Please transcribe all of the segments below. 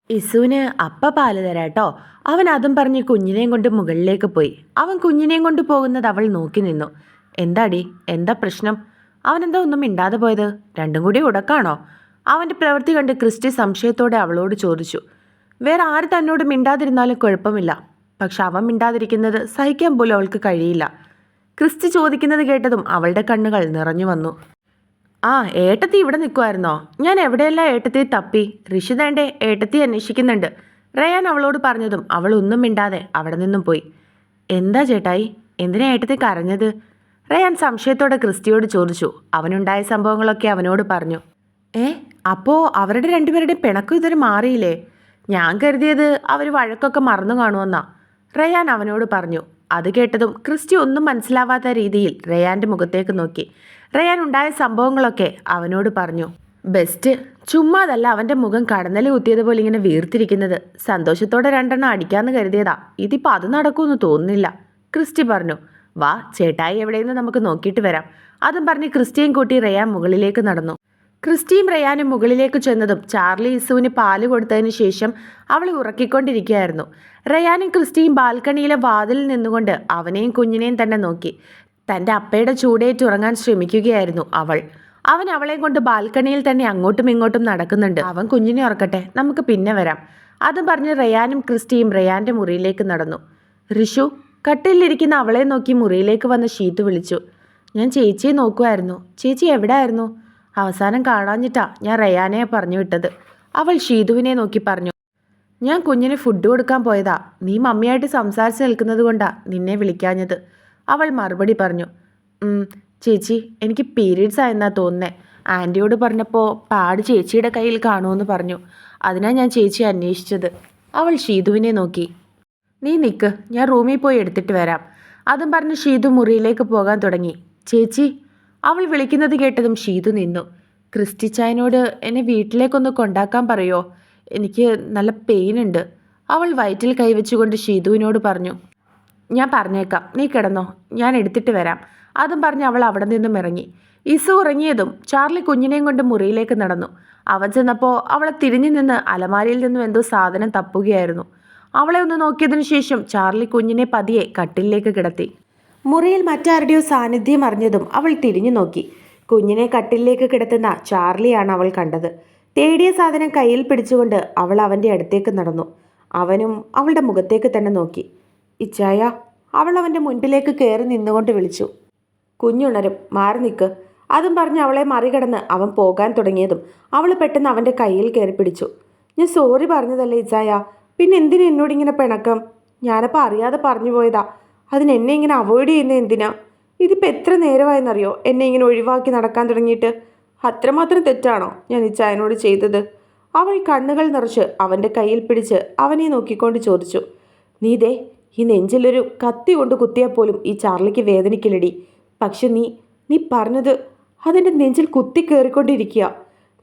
ഇസുവിന് അപ്പ പാല് തരാട്ടോ. അവൻ അതും പറഞ്ഞ് കുഞ്ഞിനെയും കൊണ്ട് മുകളിലേക്ക് പോയി. അവൻ കുഞ്ഞിനെയും കൊണ്ട് പോകുന്നത് അവൾ നോക്കി നിന്നു. എന്താടി, എന്താ പ്രശ്നം? അവനെന്താ ഒന്നും മിണ്ടാതെ പോയത്? രണ്ടും കൂടി ഉടക്കാണോ? അവൻ്റെ പ്രവൃത്തി കണ്ട് ക്രിസ്റ്റി സംശയത്തോടെ അവളോട് ചോദിച്ചു. വേറെ ആര് തന്നോട് മിണ്ടാതിരുന്നാലും കുഴപ്പമില്ല, പക്ഷെ അവൻ മിണ്ടാതിരിക്കുന്നത് സഹിക്കാൻ പോലും അവൾക്ക് കഴിയില്ല. ക്രിസ്റ്റി ചോദിക്കുന്നത് കേട്ടതും അവളുടെ കണ്ണുകൾ നിറഞ്ഞു വന്നു. ആ, ഏട്ടത്തി ഇവിടെ നിൽക്കുമായിരുന്നോ? ഞാൻ എവിടെയെല്ലാം ഏട്ടത്തി തപ്പി. ഋഷിതേൻ്റെ ഏട്ടത്തി അന്വേഷിക്കുന്നുണ്ട്. റയാൻ അവളോട് പറഞ്ഞതും അവൾ ഒന്നും മിണ്ടാതെ അവിടെ നിന്നും പോയി. എന്താ ചേട്ടായി, എന്തിനാ ഏട്ടത്തി കരഞ്ഞത്? റയാൻ സംശയത്തോടെ ക്രിസ്റ്റിയോട് ചോദിച്ചു. അവനുണ്ടായ സംഭവങ്ങളൊക്കെ അവനോട് പറഞ്ഞു. ഏ, അപ്പോൾ അവരുടെ രണ്ടുപേരുടെയും പിണക്കം ഇതുവരെ മാറിയില്ലേ? ഞാൻ കരുതിയത് അവർ വഴക്കൊക്കെ മറന്നു കാണുമെന്നാ, റയാൻ അവനോട് പറഞ്ഞു. അത് കേട്ടതും ക്രിസ്റ്റി ഒന്നും മനസ്സിലാവാത്ത രീതിയിൽ റയാൻ്റെ മുഖത്തേക്ക് നോക്കി. റയാൻ ഉണ്ടായ സംഭവങ്ങളൊക്കെ അവനോട് പറഞ്ഞു. ബെസ്റ്റ്, ചുമ്മാതല്ല അവൻ്റെ മുഖം കടന്നൽ കുത്തിയതുപോലെ ഇങ്ങനെ വീർത്തിരിക്കുന്നത്. സന്തോഷത്തോടെ രണ്ടെണ്ണം അടിക്കാന്ന് കരുതിയതാ, ഇതിപ്പോൾ അത് നടക്കുമെന്ന് തോന്നുന്നില്ല, ക്രിസ്റ്റി പറഞ്ഞു. വാ ചേട്ടായി എവിടെയെന്ന് നമുക്ക് നോക്കിയിട്ട് വരാം. അതും പറഞ്ഞ് ക്രിസ്റ്റിയും കൂട്ടി റയാൻ മുകളിലേക്ക് നടന്നു. ക്രിസ്റ്റിയും റയാനും മുകളിലേക്ക് ചെന്നതും ചാർലി ഇസുവിന് പാല് കൊടുത്തതിന് ശേഷം അവളെ ഉറക്കിക്കൊണ്ടിരിക്കുകയായിരുന്നു. റയാനും ക്രിസ്റ്റിയും ബാൽക്കണിയിലെ വാതിലിൽ നിന്നുകൊണ്ട് അവനെയും കുഞ്ഞിനെയും തന്നെ നോക്കി. തൻ്റെ അപ്പയുടെ ചൂടേറ്റുറങ്ങാൻ ശ്രമിക്കുകയായിരുന്നു അവൾ. അവൻ അവളെയും കൊണ്ട് ബാൽക്കണിയിൽ തന്നെ അങ്ങോട്ടും ഇങ്ങോട്ടും നടക്കുന്നുണ്ട്. അവൻ കുഞ്ഞിനെ ഉറക്കട്ടെ, നമുക്ക് പിന്നെ വരാം. അതും പറഞ്ഞ് റയാനും ക്രിസ്റ്റിയും റയാൻ്റെ മുറിയിലേക്ക് നടന്നു. ഋഷു, കട്ടിലിരിക്കുന്ന അവളെ നോക്കി മുറിയിലേക്ക് വന്ന ഷീത്ത് വിളിച്ചു. ഞാൻ ചേച്ചിയെ നോക്കുമായിരുന്നു. ചേച്ചി എവിടെ ആയിരുന്നു? അവസാനം കാണാഞ്ഞിട്ടാ ഞാൻ റയാനെ പറഞ്ഞു വിട്ടത്, അവൾ ഷീതുവിനെ നോക്കി പറഞ്ഞു. ഞാൻ കുഞ്ഞിന് ഫുഡ് കൊടുക്കാൻ പോയതാ. നീ മമ്മിയായിട്ട് സംസാരിച്ച് നിൽക്കുന്നത് കൊണ്ടാ നിന്നെ വിളിക്കാഞ്ഞത്, അവൾ മറുപടി പറഞ്ഞു. ചേച്ചി, എനിക്ക് പീരീഡ്സ് ആയെന്നാ തോന്നുന്നേ. ആൻറ്റിയോട് പറഞ്ഞപ്പോൾ പാട് ചേച്ചിയുടെ കയ്യിൽ കാണുമെന്ന് പറഞ്ഞു. അതിനാ ഞാൻ ചേച്ചിയെ അന്വേഷിച്ചത്, അവൾ ഷീതുവിനെ നോക്കി. നീ നിൽക്ക്, ഞാൻ റൂമിൽ പോയി എടുത്തിട്ട് വരാം. അതും പറഞ്ഞ് ഷീതു മുറിയിലേക്ക് പോകാൻ തുടങ്ങി. ചേച്ചി, അവൾ വിളിക്കുന്നത് കേട്ടതും ഷീതു നിന്നു. ക്രിസ്റ്റി ചായനോട് എന്നെ വീട്ടിലേക്കൊന്ന് കൊണ്ടാക്കാൻ പറയോ? എനിക്ക് നല്ല പെയിൻ ഉണ്ട്, അവൾ വയറ്റിൽ കൈവച്ചുകൊണ്ട് ഷീതുവിനോട് പറഞ്ഞു. ഞാൻ പറഞ്ഞേക്കാം, നീ കിടന്നോ, ഞാൻ എടുത്തിട്ട് വരാം. അതും പറഞ്ഞ് അവൾ അവിടെ നിന്നും ഇറങ്ങി. ഇസു ഉറങ്ങിയതും ചാർലി കുഞ്ഞിനെയും കൊണ്ട് മുറിയിലേക്ക് നടന്നു. അവൻ ചെന്നപ്പോൾ അവളെ തിരിഞ്ഞു നിന്ന് അലമാരിയിൽ നിന്നും എന്തോ സാധനം തപ്പുകയായിരുന്നു. അവളെ ഒന്ന് നോക്കിയതിനു ശേഷം ചാർലി കുഞ്ഞിനെ പതിയെ കട്ടിലേക്ക് കിടത്തി. മുറിയിൽ മറ്റാരുടെയോ സാന്നിധ്യം അറിഞ്ഞതും അവൾ തിരിഞ്ഞു നോക്കി. കുഞ്ഞിനെ കട്ടിലേക്ക് കിടത്തുന്ന ചാർലിയാണ് അവൾ കണ്ടത്. തേടിയ സാധനം കയ്യിൽ പിടിച്ചുകൊണ്ട് അവൾ അവൻ്റെ അടുത്തേക്ക് നടന്നു. അവനും അവളുടെ മുഖത്തേക്ക് തന്നെ നോക്കി. ഇച്ചായ, അവൾ അവൻ്റെ മുൻപിലേക്ക് കയറി നിന്നുകൊണ്ട് വിളിച്ചു. കുഞ്ഞുണരും, മാറി നിൽക്ക്. അതും പറഞ്ഞ് അവളെ മറികടന്ന് അവൻ പോകാൻ തുടങ്ങിയതും അവൾ പെട്ടെന്ന് അവൻ്റെ കയ്യിൽ കയറി പിടിച്ചു. ഞാൻ സോറി പറഞ്ഞതല്ലേ ഇച്ചായ, പിന്നെ എന്തിനാ എന്നോടിങ്ങനെ പിണക്കം? ഞാനപ്പോൾ അറിയാതെ പറഞ്ഞു പോയതാ. അതിനെന്നെ ഇങ്ങനെ അവോയ്ഡ് ചെയ്യുന്നത് എന്തിനാ? ഇതിപ്പോൾ എത്ര നേരമായെന്നറിയോ എന്നെ ഇങ്ങനെ ഒഴിവാക്കി നടക്കാൻ തുടങ്ങിയിട്ട്? അത്രമാത്രം തെറ്റാണോ ഞാൻ ഇച്ചായനോട് ചെയ്തത്? അവൾ കണ്ണുകൾ നിറച്ച് അവൻ്റെ കയ്യിൽ പിടിച്ച് അവനെ നോക്കിക്കൊണ്ട് ചോദിച്ചു. നീ ദേ, ഈ നെഞ്ചിലൊരു കത്തി കൊണ്ട് കുത്തിയാൽ പോലും ഈ ചാർലിക്ക് വേദനിക്കില്ലടി. പക്ഷെ നീ പറഞ്ഞത് അതെൻ്റെ നെഞ്ചിൽ കുത്തി കയറിക്കൊണ്ടിരിക്കുക.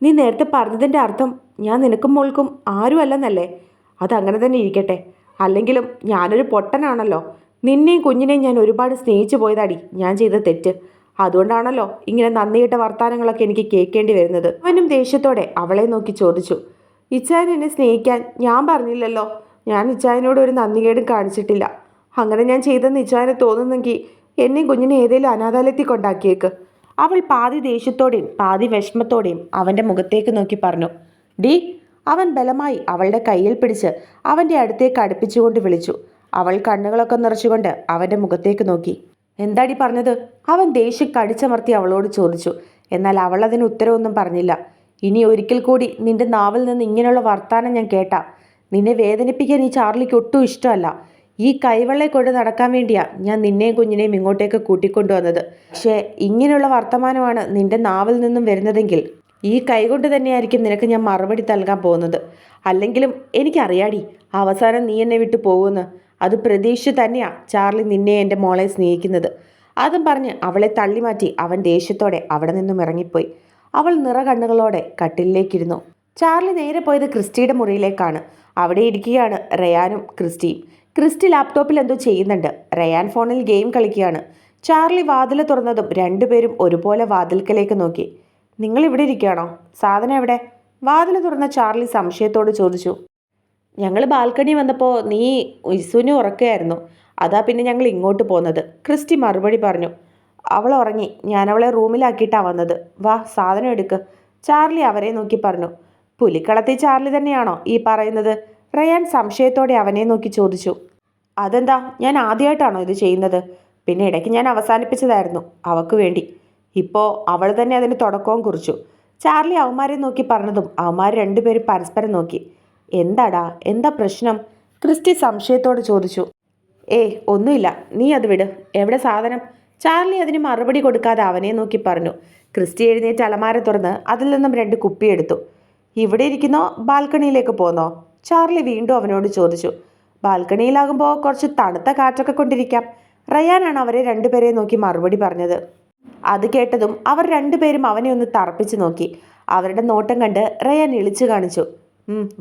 നീ നേരത്തെ പറഞ്ഞതിൻ്റെ അർത്ഥം ഞാൻ നിനക്കും മോൾക്കും ആരുമല്ലെന്നല്ലേ? അതങ്ങനെ തന്നെ ഇരിക്കട്ടെ. അല്ലെങ്കിലും ഞാനൊരു പൊട്ടനാണല്ലോ. നിന്നെയും കുഞ്ഞിനെയും ഞാൻ ഒരുപാട് സ്നേഹിച്ചു പോയതാടി ഞാൻ ചെയ്ത തെറ്റ്. അതുകൊണ്ടാണല്ലോ ഇങ്ങനെ നന്ദിയിട്ട വർത്തമാനങ്ങളൊക്കെ എനിക്ക് കേൾക്കേണ്ടി വരുന്നത്. അവനും ദേഷ്യത്തോടെ അവളെ നോക്കി ചോദിച്ചു. ഇച്ചായൻ എന്നെ സ്നേഹിക്കാൻ ഞാൻ പറഞ്ഞില്ലല്ലോ. ഞാൻ ഇച്ചായനോട് ഒരു നന്ദികേടും കാണിച്ചിട്ടില്ല. അങ്ങനെ ഞാൻ ചെയ്തെന്ന് ഇച്ചായനെ തോന്നുന്നെങ്കിൽ എന്നെയും കുഞ്ഞിനെ ഏതെങ്കിലും അനാഥാലയത്തിൽ കൊണ്ടാക്കിയേക്ക്, അവൾ പാതി ദേഷ്യത്തോടെയും പാതി വിഷമത്തോടെയും അവൻ്റെ മുഖത്തേക്ക് നോക്കി പറഞ്ഞു. ഡി, അവൻ ബലമായി അവളുടെ കയ്യിൽ പിടിച്ച് അവൻ്റെ അടുത്തേക്ക് അടുപ്പിച്ചുകൊണ്ട് വിളിച്ചു. അവൾ കണ്ണുകളൊക്കെ നിറച്ചുകൊണ്ട് അവൻ്റെ മുഖത്തേക്ക് നോക്കി. എന്താടി പറഞ്ഞത്? അവൻ ദേഷ്യം കടിച്ചമർത്തി അവളോട് ചോദിച്ചു. എന്നാൽ അവൾ അതിന് ഉത്തരവൊന്നും പറഞ്ഞില്ല. ഇനി ഒരിക്കൽ കൂടി നിന്റെ നാവിൽ നിന്ന് ഇങ്ങനെയുള്ള വർത്താനം ഞാൻ കേട്ടാ നിന്നെ വേദനിപ്പിക്കാൻ ഈ ചാർലിക്ക് ഒട്ടും ഇഷ്ടമല്ല. ഈ കൈവെള്ളയെ കൊണ്ട് നടക്കാൻ വേണ്ടിയാ ഞാൻ നിന്നെയും കുഞ്ഞിനെയും ഇങ്ങോട്ടേക്ക് കൂട്ടിക്കൊണ്ടുവന്നത്. പക്ഷേ ഇങ്ങനെയുള്ള വർത്തമാനമാണ് നിന്റെ നാവിൽ നിന്നും വരുന്നതെങ്കിൽ ഈ കൈകൊണ്ട് തന്നെയായിരിക്കും നിനക്ക് ഞാൻ മറുപടി നൽകാൻ പോകുന്നത്. അല്ലെങ്കിലും എനിക്കറിയാടി അവസാനം നീ എന്നെ വിട്ടു പോകുമെന്ന്. അത് പ്രതീക്ഷിച്ച് തന്നെയാ ചാർലി നിന്നെ എൻ്റെ മോളെ സ്നേഹിക്കുന്നത്. അതും പറഞ്ഞ് അവളെ തള്ളിമാറ്റി അവൻ ദേഷ്യത്തോടെ അവിടെ നിന്നും ഇറങ്ങിപ്പോയി. അവൾ നിറകണ്ണുകളോടെ കട്ടിലിലേക്കിരുന്നു. ചാർലി നേരെ പോയത് ക്രിസ്റ്റിയുടെ മുറിയിലേക്കാണ്. അവിടെ ഇരിക്കുകയാണ് റയാനും ക്രിസ്റ്റിയും. ക്രിസ്റ്റി ലാപ്ടോപ്പിൽ എന്തോ ചെയ്യുന്നുണ്ട്. റയാൻ ഫോണിൽ ഗെയിം കളിക്കുകയാണ്. ചാർലി വാതിൽ തുറന്നതും രണ്ടുപേരും ഒരുപോലെ വാതിൽക്കലേക്ക് നോക്കി. നിങ്ങൾ ഇവിടെ ഇരിക്കുകയാണോ? സാധനം എവിടെ? വാതിൽ തുറന്ന ചാർലി സംശയത്തോട് ചോദിച്ചു. ഞങ്ങൾ ബാൽക്കണി വന്നപ്പോൾ നീ ഇസുവിനെ ഉറക്കുകയായിരുന്നു. അതാ പിന്നെ ഞങ്ങൾ ഇങ്ങോട്ട് പോന്നത്. ക്രിസ്റ്റി മറുപടി പറഞ്ഞു. അവൾ ഉറങ്ങി. ഞാൻ അവളെ റൂമിലാക്കിയിട്ടാണ് വന്നത്. വാ, സാധനം എടുക്ക്. ചാർലി അവരെ നോക്കി പറഞ്ഞു. പുലിക്കളത്തിൽ ചാർലി തന്നെയാണോ ഈ പറയുന്നത്? റയാൻ സംശയത്തോടെ അവനെ നോക്കി ചോദിച്ചു. അതെന്താ, ഞാൻ ആദ്യമായിട്ടാണോ ഇത് ചെയ്യുന്നത്? പിന്നെ ഇടയ്ക്ക് ഞാൻ അവസാനിപ്പിച്ചതായിരുന്നു അവൾക്ക് വേണ്ടി. ഇപ്പോൾ അവൾ തന്നെ അതിന് തുടക്കവും കുറിച്ചു. ചാർലി അവന്മാരെ നോക്കി പറഞ്ഞതും അവന്മാർ രണ്ടുപേരും പരസ്പരം നോക്കി. എന്താടാ, എന്താ പ്രശ്നം? ക്രിസ്റ്റി സംശയത്തോട് ചോദിച്ചു. ഒന്നുമില്ല, നീ അത് വിട്. എവിടെ സാധനം? ചാർലി അതിന് മറുപടി കൊടുക്കാതെ അവനെ നോക്കി പറഞ്ഞു. ക്രിസ്റ്റി എഴുന്നേറ്റ് അലമാര തുറന്ന് അതിൽ നിന്നും 2 കുപ്പിയെടുത്തു. ഇവിടെ ഇരിക്കുന്നോ ബാൽക്കണിയിലേക്ക് പോന്നോ? ചാർലി വീണ്ടും അവനോട് ചോദിച്ചു. ബാൽക്കണിയിലാകുമ്പോൾ കുറച്ച് തണുത്ത കാറ്റൊക്കെ കൊണ്ടിരിക്കാം. റയാനാണ് അവരെ രണ്ടുപേരെയും നോക്കി മറുപടി പറഞ്ഞത്. അത് കേട്ടതും അവർ രണ്ടുപേരും അവനെ ഒന്ന് തറപ്പിച്ച് നോക്കി. അവരുടെ നോട്ടം കണ്ട് റയാൻ ഇളിച്ചു കാണിച്ചു.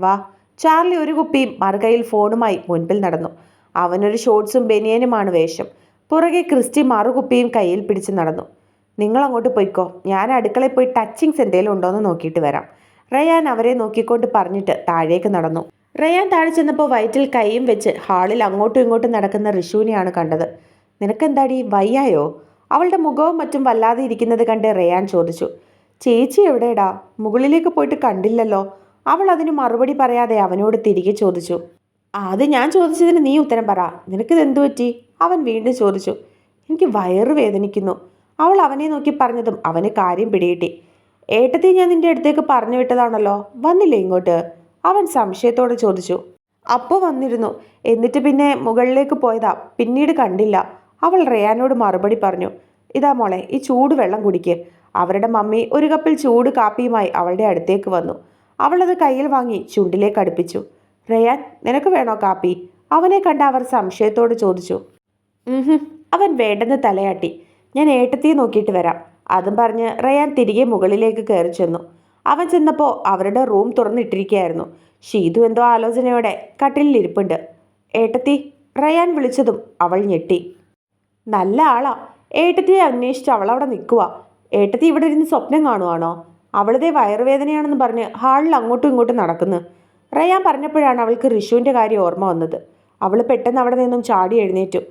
വാ. ചാർലി ഒരു കുപ്പിയും മറുകൈയിൽ ഫോണുമായി മുൻപിൽ നടന്നു. അവനൊരു ഷോർട്ട്സും ബനിയനുമാണ് വേഷം. പുറകെ ക്രിസ്റ്റി മറുകുപ്പിയും കയ്യിൽ പിടിച്ച് നടന്നു. നിങ്ങൾ അങ്ങോട്ട് പോയിക്കോ, ഞാൻ അടുക്കളയിൽ പോയി ടച്ചിങ്സ് എന്തെങ്കിലും ഉണ്ടോയെന്ന് നോക്കിയിട്ട് വരാം. റയാൻ അവരെ നോക്കിക്കൊണ്ട് പറഞ്ഞിട്ട് താഴേക്ക് നടന്നു. റയാൻ താഴെ ചെന്നപ്പോൾ വയറ്റിൽ കൈയും വെച്ച് ഹാളിൽ അങ്ങോട്ടും ഇങ്ങോട്ടും നടക്കുന്ന ഋഷുവിനെയാണ് കണ്ടത്. നിനക്കെന്താടി, വയ്യായോ? അവളുടെ മുഖവും മറ്റും വല്ലാതെ ഇരിക്കുന്നത് കണ്ട് റയാൻ ചോദിച്ചു. ചേച്ചി എവിടെടാ? മുകളിലേക്ക് പോയിട്ട് കണ്ടില്ലല്ലോ. അവൾ അതിന് മറുപടി പറയാതെ അവനോട് തിരികെ ചോദിച്ചു. ആദ്യം ഞാൻ ചോദിച്ചതിന് നീ ഉത്തരം പറ. നിനക്കിതെന്തു പറ്റി? അവൻ വീണ്ടും ചോദിച്ചു. എനിക്ക് വയറ് വേദനിക്കുന്നു. അവൾ അവനെ നോക്കി പറഞ്ഞതും അവന് കാര്യം പിടികിട്ടി. ഏട്ടത്തി, ഞാൻ നിന്റെ അടുത്തേക്ക് പറഞ്ഞു വിട്ടതാണല്ലോ, വന്നില്ലേ ഇങ്ങോട്ട്? അവൻ സംശയത്തോടെ ചോദിച്ചു. അപ്പോൾ വന്നിരുന്നു, എന്നിട്ട് പിന്നെ മുകളിലേക്ക് പോയതാ, പിന്നീട് കണ്ടില്ല. അവൾ റയാനോട് മറുപടി പറഞ്ഞു. ഇതാ മോളെ, ഈ ചൂട് വെള്ളം കുടിക്ക്. അവരുടെ മമ്മി ഒരു കപ്പിൽ ചൂട് കാപ്പിയുമായി അവളുടെ അടുത്തേക്ക് വന്നു. അവളത് കയ്യിൽ വാങ്ങി ചുണ്ടിലേക്ക് അടുപ്പിച്ചു. റയാൻ, നിനക്ക് വേണോ കാപ്പി? അവനെ കണ്ട അവർ സംശയത്തോട് ചോദിച്ചു. അവൻ വേണ്ടെന്ന് തലയാട്ടി. ഞാൻ ഏട്ടത്തിയെ നോക്കിയിട്ട് വരാം. അതും പറഞ്ഞ് റയാൻ തിരികെ മുകളിലേക്ക് കയറി ചെന്നു. അവൻ ചെന്നപ്പോൾ അവരുടെ റൂം തുറന്നിട്ടിരിക്കുകയായിരുന്നു. ഷീതു എന്തോ ആലോചനയോടെ കട്ടിലിൽ ഇരിപ്പുണ്ട്. ഏട്ടത്തി, റയാൻ വിളിച്ചതും അവൾ ഞെട്ടി. നല്ല ആളാ. ഏട്ടത്തിയെ അന്വേഷിച്ച് അവളവിടെ നിൽക്കുക. ഏട്ടത്തി ഇവിടെ ഇരുന്ന് സ്വപ്നം കാണുവാണോ? അവളുടെ വയറുവേദനയാണെന്ന് പറഞ്ഞ് ഹാളിൽ അങ്ങോട്ടും ഇങ്ങോട്ടും നടക്കുന്നു. റയാൻ പറഞ്ഞപ്പോഴാണ് അവൾക്ക് ഋഷുവിൻ്റെ കാര്യം ഓർമ്മ വന്നത്. അവൾ പെട്ടെന്ന് അവിടെ നിന്നും ചാടി എഴുന്നേറ്റു.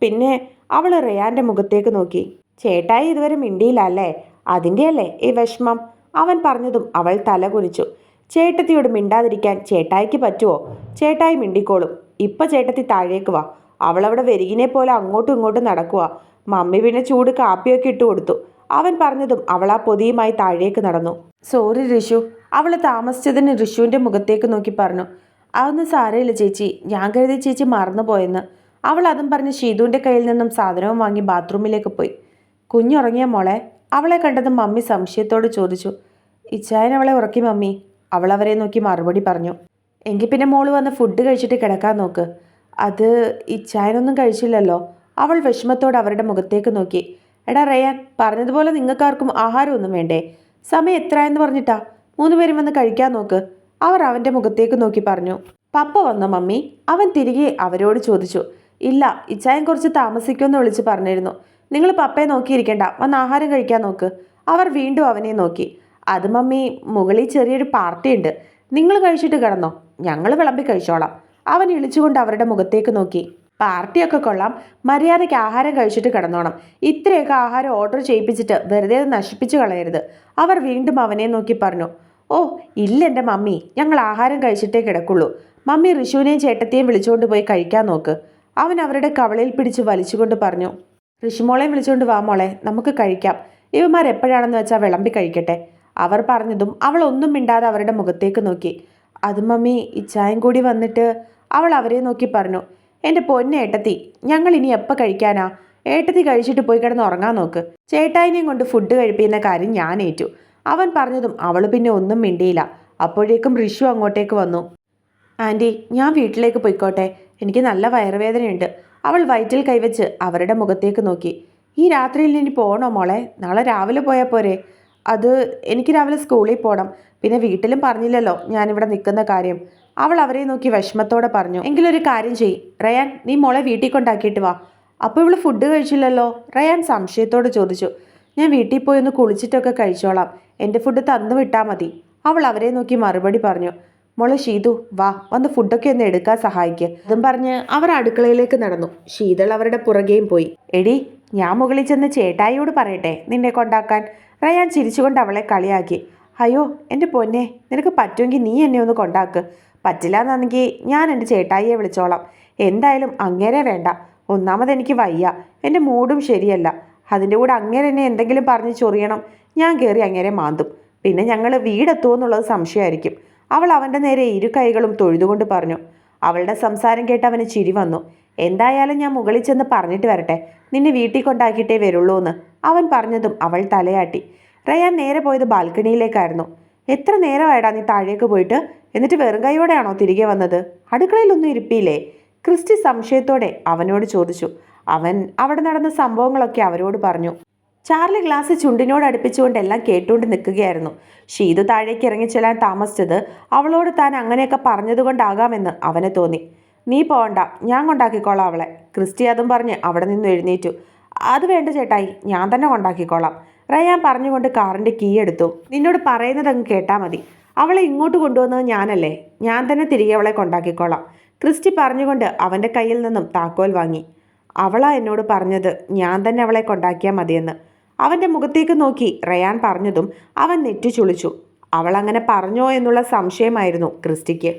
പിന്നെ അവൾ റയാൻ്റെ മുഖത്തേക്ക് നോക്കി. ചേട്ടായി ഇതുവരെ മിണ്ടിയില്ല അല്ലേ? അതിൻ്റെയല്ലേ ഈ വിഷമം? അവൻ പറഞ്ഞതും അവൾ തല കുനിച്ചു. ചേട്ടത്തിയോട് മിണ്ടാതിരിക്കാൻ ചേട്ടായിക്ക് പറ്റുമോ? ചേട്ടായി മിണ്ടിക്കോളും. ഇപ്പം ചേട്ടത്തി താഴേക്ക് വാ. അവളവിടെ വെരികിനെ പോലെ അങ്ങോട്ടും ഇങ്ങോട്ടും നടക്കുക. മമ്മി പിന്നെ ചൂട് കാപ്പിയൊക്കെ ഇട്ട് കൊടുത്തു. അവൻ പറഞ്ഞതും അവൾ ആ പൊതിയുമായി താഴേക്ക് നടന്നു. സോറി ഋഷു. അവൾ താമസിച്ചതിന് ഋഷുവിൻ്റെ മുഖത്തേക്ക് നോക്കി പറഞ്ഞു. അതൊന്നും സാരമില്ല ചേച്ചി, ഞാൻ കരുതി ചേച്ചി മറന്നുപോയെന്ന്. അവൾ അതും പറഞ്ഞ് ഷീതുവിൻ്റെ കയ്യിൽ നിന്നും സാധനവും വാങ്ങി ബാത്റൂമിലേക്ക് പോയി. കുഞ്ഞുറങ്ങിയ മോളെ? അവളെ കണ്ടതും മമ്മി സംശയത്തോട് ചോദിച്ചു. ഇച്ചായൻ അവളെ ഉറക്കി മമ്മി. അവൾ അവരെ നോക്കി മറുപടി പറഞ്ഞു. എങ്കിൽ പിന്നെ മോള് വന്ന് ഫുഡ് കഴിച്ചിട്ട് കിടക്കാൻ നോക്ക്. അത് ഇച്ചായനൊന്നും കഴിച്ചില്ലല്ലോ. അവൾ വിഷമത്തോട് അവരുടെ മുഖത്തേക്ക് നോക്കി. എടാ റയാൻ, പറഞ്ഞതുപോലെ നിങ്ങൾക്കാർക്കും ആഹാരമൊന്നും വേണ്ടേ? സമയം എത്രയെന്ന് പറഞ്ഞിട്ടാ? 3 പേരും വന്ന് കഴിക്കാൻ നോക്ക്. അവർ അവൻ്റെ മുഖത്തേക്ക് നോക്കി പറഞ്ഞു. പപ്പ വന്നോ മമ്മി? അവൻ തിരികെ അവരോട് ചോദിച്ചു. ഇല്ല, ഇച്ചായൻ കുറച്ച് താമസിക്കുമെന്ന് വിളിച്ച് പറഞ്ഞിരുന്നു. നിങ്ങൾ പപ്പയെ നോക്കിയിരിക്കണ്ട, വന്ന് ആഹാരം കഴിക്കാൻ നോക്ക്. അവർ വീണ്ടും അവനെ നോക്കി. അത് മമ്മി, മുകളിൽ ചെറിയൊരു പാർട്ടിയുണ്ട്. നിങ്ങൾ കഴിച്ചിട്ട് കിടന്നോ, ഞങ്ങൾ വിളമ്പി കഴിച്ചോളാം. അവൻ ഇളിച്ചുകൊണ്ട് അവരുടെ മുഖത്തേക്ക് നോക്കി. പാർട്ടിയൊക്കെ കൊള്ളാം, മര്യാദയ്ക്ക് ആഹാരം കഴിച്ചിട്ട് കിടന്നോണം. ഇത്രയൊക്കെ ആഹാരം ഓർഡർ ചെയ്യിപ്പിച്ചിട്ട് വെറുതെ നശിപ്പിച്ചു കളയരുത്. അവർ വീണ്ടും അവനെ നോക്കി പറഞ്ഞു. ഓ ഇല്ല എൻ്റെ മമ്മി, ഞങ്ങൾ ആഹാരം കഴിച്ചിട്ടേ കിടക്കുള്ളൂ. മമ്മി ഋഷുവിനെയും ചേട്ടത്തെയും വിളിച്ചുകൊണ്ട് പോയി കഴിക്കാൻ നോക്ക്. അവൻ അവരുടെ കവളിൽ പിടിച്ച് വലിച്ചുകൊണ്ട് പറഞ്ഞു. ഋഷിമോളെയും വിളിച്ചുകൊണ്ട് വാ മോളെ, നമുക്ക് കഴിക്കാം. ഇവന്മാരെപ്പോഴാണെന്ന് വെച്ചാൽ വിളമ്പി കഴിക്കട്ടെ. അവർ പറഞ്ഞതും അവൾ ഒന്നും മിണ്ടാതെ അവരുടെ മുഖത്തേക്ക് നോക്കി. അത് മമ്മി, ഇച്ചായം കൂടി വന്നിട്ട്. അവൾ അവരെ നോക്കി പറഞ്ഞു. എൻ്റെ പൊന്നെ ഏട്ടത്തി, ഞങ്ങൾ ഇനി എപ്പോൾ കഴിക്കാനാ? ഏട്ടത്തി കഴിച്ചിട്ട് പോയി കിടന്ന് ഉറങ്ങാൻ നോക്ക്. ചേട്ടായിനെയും കൊണ്ട് ഫുഡ് കഴിപ്പിക്കുന്ന കാര്യം ഞാൻ ഏറ്റു. അവൻ പറഞ്ഞതും അവൾ പിന്നെ ഒന്നും മിണ്ടിയില്ല. അപ്പോഴേക്കും ഋഷു അങ്ങോട്ടേക്ക് വന്നു. ആൻറ്റി, ഞാൻ വീട്ടിലേക്ക് പോയിക്കോട്ടെ, എനിക്ക് നല്ല വയറുവേദനയുണ്ട്. അവൾ വയറ്റിൽ കൈവച്ച് അവരുടെ മുഖത്തേക്ക് നോക്കി. ഈ രാത്രിയിൽ ഇനി പോകണോ മോളെ? നാളെ രാവിലെ പോയാൽ പോരെ? അത് എനിക്ക് രാവിലെ സ്കൂളിൽ പോകണം. പിന്നെ വീട്ടിലും പറഞ്ഞില്ലല്ലോ ഞാനിവിടെ നിൽക്കുന്ന കാര്യം. അവൾ അവരെ നോക്കി വിഷമത്തോടെ പറഞ്ഞു. എങ്കിലൊരു കാര്യം ചെയ്യ് റയാൻ, നീ മോളെ വീട്ടിൽ കൊണ്ടാക്കിയിട്ട് വാ. അപ്പോൾ ഇവൾ ഫുഡ് കഴിച്ചില്ലല്ലോ? റയാൻ സംശയത്തോട് ചോദിച്ചു. ഞാൻ വീട്ടിൽ പോയി ഒന്ന് കുളിച്ചിട്ടൊക്കെ കഴിച്ചോളാം. എൻ്റെ ഫുഡ് തന്നു വിട്ടാൽ മതി. അവൾ അവരെ നോക്കി മറുപടി പറഞ്ഞു. മോളെ ഷീതു വാ, വന്ന് ഫുഡൊക്കെ ഒന്ന് എടുക്കാൻ സഹായിക്കുക. അതും പറഞ്ഞ് അവർ അടുക്കളയിലേക്ക് നടന്നു. ശീതൾ അവരുടെ പുറകെയും പോയി. എടി, ഞാൻ മുകളിൽ ചെന്ന് ചേട്ടായിയോട് പറയട്ടെ നിന്നെ കൊണ്ടാക്കാൻ. റയാൻ ചിരിച്ചുകൊണ്ട് അവളെ കളിയാക്കി. അയ്യോ എൻ്റെ പൊന്നെ, നിനക്ക് പറ്റുമെങ്കിൽ നീ എന്നെ ഒന്ന് കൊണ്ടാക്ക്. പറ്റില്ല എന്നാണെങ്കിൽ ഞാൻ എൻ്റെ ചേട്ടായിയെ വിളിച്ചോളാം. എന്തായാലും അങ്ങേരെ വേണ്ട. ഒന്നാമത് എനിക്ക് വയ്യ, എൻ്റെ മൂഡും ശരിയല്ല. അതിൻ്റെ കൂടെ അങ്ങേരെ എന്നെ എന്തെങ്കിലും പറഞ്ഞ് ചൊറിയണം, ഞാൻ കയറി അങ്ങേരെ മാന്തും. പിന്നെ ഞങ്ങൾ വീടെത്തുമോ എന്നുള്ളത് സംശയമായിരിക്കും. അവൾ അവൻ്റെ നേരെ ഇരു കൈകളും തൊഴുതുകൊണ്ട് പറഞ്ഞു. അവളുടെ സംസാരം കേട്ട് അവന് ചിരി വന്നു. എന്തായാലും ഞാൻ മുകളിൽ ചെന്ന് പറഞ്ഞിട്ട് വരട്ടെ, നിന്നെ വീട്ടിൽ കൊണ്ടാക്കിയിട്ടേ വരുള്ളൂ എന്ന് അവൻ പറഞ്ഞതും അവൾ തലയാട്ടി. റയാൻ നേരെ പോയത് ബാൽക്കണിയിലേക്കായിരുന്നു. എത്ര നേരമായിടാ നീ താഴേക്ക് പോയിട്ട്? എന്നിട്ട് വെറും കൈയോടെയാണോ തിരികെ വന്നത്? അടുക്കളയിലൊന്നും ഇരിപ്പില്ലേ? ക്രിസ്റ്റി സംശയത്തോടെ അവനോട് ചോദിച്ചു. അവൻ അവിടെ നടന്ന സംഭവങ്ങളൊക്കെ അവരോട് പറഞ്ഞു. ചാർലി ഗ്ലാസ് ചുണ്ടിനോട് അടുപ്പിച്ചുകൊണ്ട് എല്ലാം കേട്ടുകൊണ്ട് നിൽക്കുകയായിരുന്നു. ഷീതു താഴേക്ക് ഇറങ്ങിച്ചെല്ലാൻ താമസിച്ചത് അവളോട് താൻ അങ്ങനെയൊക്കെ പറഞ്ഞതുകൊണ്ടാകാമെന്ന് അവന് തോന്നി. നീ പോകണ്ട, ഞാൻ കൊണ്ടാക്കിക്കോളാം അവളെ. ക്രിസ്റ്റി അതും പറഞ്ഞ് അവിടെ നിന്ന് എഴുന്നേറ്റു. അത് വേണ്ട ചേട്ടായി, ഞാൻ തന്നെ കൊണ്ടാക്കിക്കോളാം. റയാൻ പറഞ്ഞുകൊണ്ട് കാറിൻ്റെ കീ എടുത്തു. നിന്നോട് പറയുന്നത് അങ്ങ് കേട്ടാൽ മതി. അവളെ ഇങ്ങോട്ട് കൊണ്ടുവന്നത് ഞാനല്ലേ, ഞാൻ തന്നെ തിരികെ അവളെ കൊണ്ടാക്കിക്കോളാം. ക്രിസ്റ്റി പറഞ്ഞുകൊണ്ട് അവൻ്റെ കയ്യിൽ നിന്നും താക്കോൽ വാങ്ങി. അവളാ എന്നോട് പറഞ്ഞത് ഞാൻ തന്നെ അവളെ കൊണ്ടാക്കിയാൽ മതിയെന്ന്. അവൻ്റെ മുഖത്തേക്ക് നോക്കി റയാൻ പറഞ്ഞതും അവൻ നെറ്റി ചുളിച്ചു. അവൾ അങ്ങനെ പറഞ്ഞോ എന്നുള്ള സംശയമായിരുന്നു ക്രിസ്റ്റിക്ക്.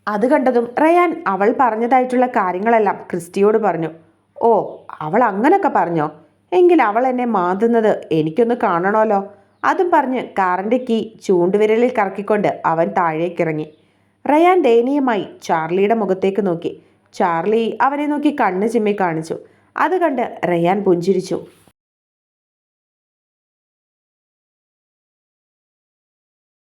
അത് കണ്ടതും റയാൻ അവൾ പറഞ്ഞതായിട്ടുള്ള കാര്യങ്ങളെല്ലാം ക്രിസ്റ്റിയോട് പറഞ്ഞു. ഓ, അവൾ അങ്ങനൊക്കെ പറഞ്ഞോ? എങ്കിൽ അവൾ എന്നെ മാന്തുന്നത് എനിക്കൊന്ന് കാണണമല്ലോ. അതും പറഞ്ഞ് കാറിൻ്റെ കീ ചൂണ്ടുവിരലിൽ കറക്കിക്കൊണ്ട് അവൻ താഴേക്കിറങ്ങി. റയാൻ ദയനീയമായി ചാർലിയുടെ മുഖത്തേക്ക് നോക്കി. ചാർലി അവനെ നോക്കി കണ്ണ് ചിമ്മി കാണിച്ചു. അത് കണ്ട് റയാൻ പുഞ്ചിരിച്ചു.